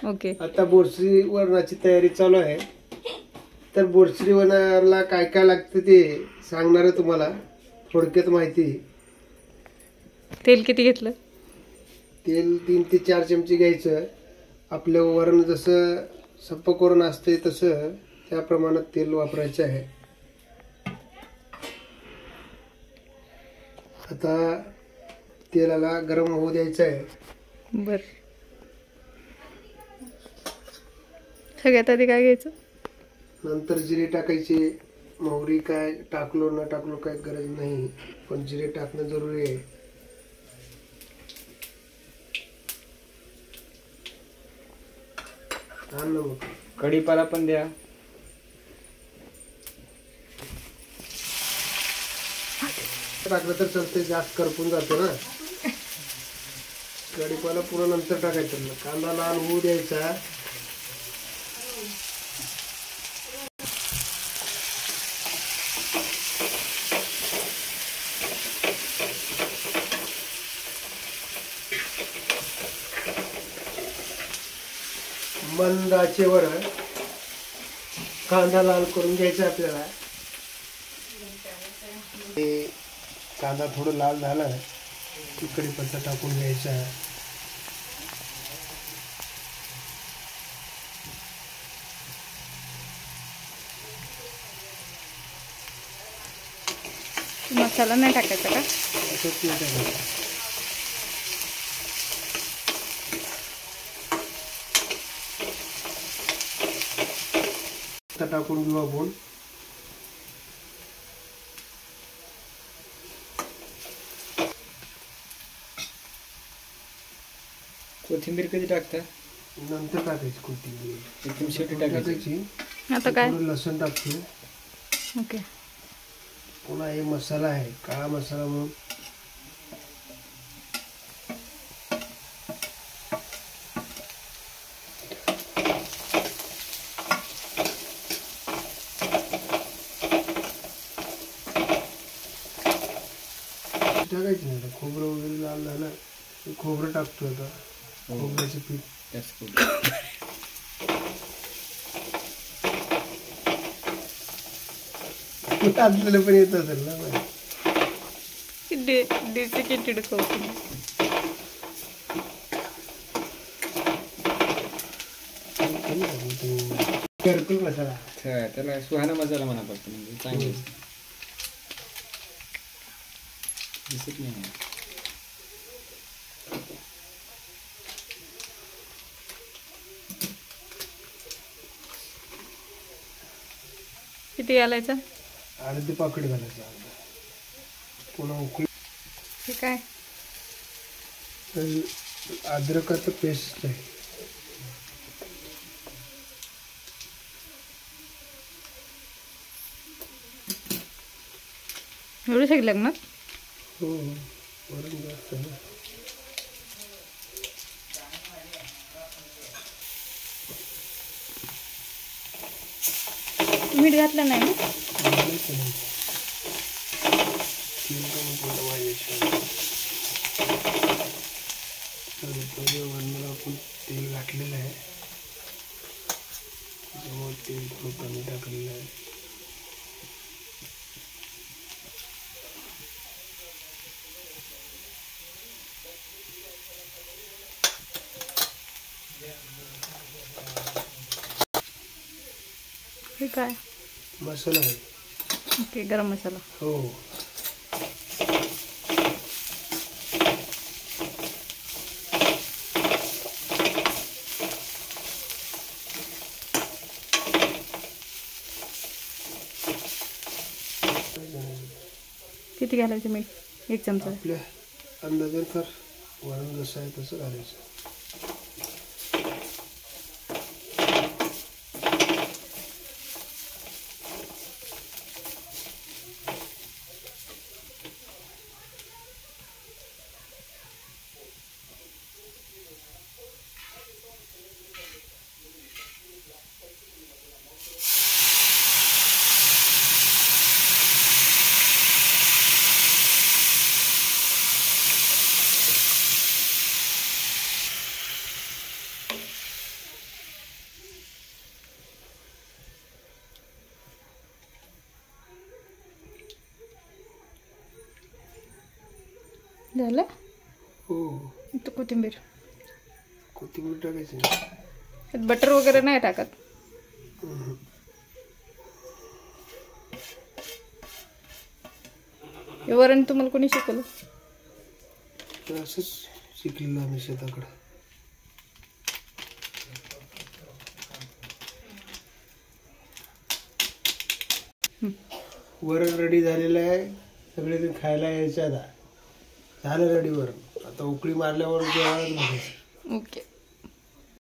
Okay. आता बोरसरी वरणाची तयारी चालू आहे. तर बोरसरी वरणाला काय काय लागतं ते सांगणार आहे तुम्हाला थोडक्यात माहिती. तेल किती घेतलं? तेल 3 ते 4 चमचे घ्यायचं. आपलं वरण जसं सप्पक वरण असते तसं त्या प्रमाणात तेल वापरायचं आहे. आता तेलाला गरम होऊ द्यायचं आहे. बर. सगळ्यात आधी काय घ्यायचं? नंतर जिरे टाकायचे. मोहरी काय टाकलो न टाकलो काय गरज नाही, पण जिरे टाकणं जरुरी आहे. मग कढीपाला पण द्या. टाकलं तर चालतंय, जास्त करपून जातं ना. कढीपाला पुन्हा नंतर टाकायचं. कांदा लाल होऊ द्यायचा. मंद आचेवर कांदा लाल करून घ्यायचा आपल्याला. कांदा थोडं लाल झाला की कढीपत्ता टाकून घ्यायचा. मसाला नाही टाकायचा का? असंच नाही टाकायचं. टाकून घेऊ आपण. कोथिंबीर कधी टाकता? नंतर टाकायची कोथिंबीर. एकदम शेवटी टाकायची. आता काय? लसूण टाकतो. ओके. पुन्हा हे मसाला आहे, काळा मसाला म्हणून. टाकायचं नाही. खोबरं वगैरे लाल झालं, खोबरं टाकतो. आता खोबऱ्याचं पीठ आपल्याला पण येत असेल ना. डेसिकेटेड कोथिंबीर. घरकुल मसाला. त्याला सुहाना मसाला म्हणा फक्त, म्हणजे चांगली दिसत नाही. किती घालायचं? अर्धी पाकळी घालायचं. पुन्हा उकळी. हे काय? अद्रकाचं पेस्ट आहे. एवढं सगळं लागणार? हो, वरण जास्त आहे ना. मीठ घातलं नाही ना? वरणाला आपण तेल घातलेलं आहे. तेल थोडं कमी टाकलेलं आहे. हे काय? मसाला आहे. ओके, गरम मसाला. हो. किती घालायचं मीठ? 1 चमचा. आपल्या अंदाजानुसार वरण जसं आहे तसं घालायचं. झालं हो इथं कोथिंबीर. कोथिंबीर टाकायची. त्यात बटर वगैरे नाही टाकत. हे वरण तुम्हाला कोणी शिकवलं? तर असंच शिकलेलं आम्ही शेताकडं. वरण रेडी झालेलं आहे. सगळेजण खायला यायचं आता. झालं रेडी वरण. आता उकळी मारल्यावर जेवायला बघायचं. ओके.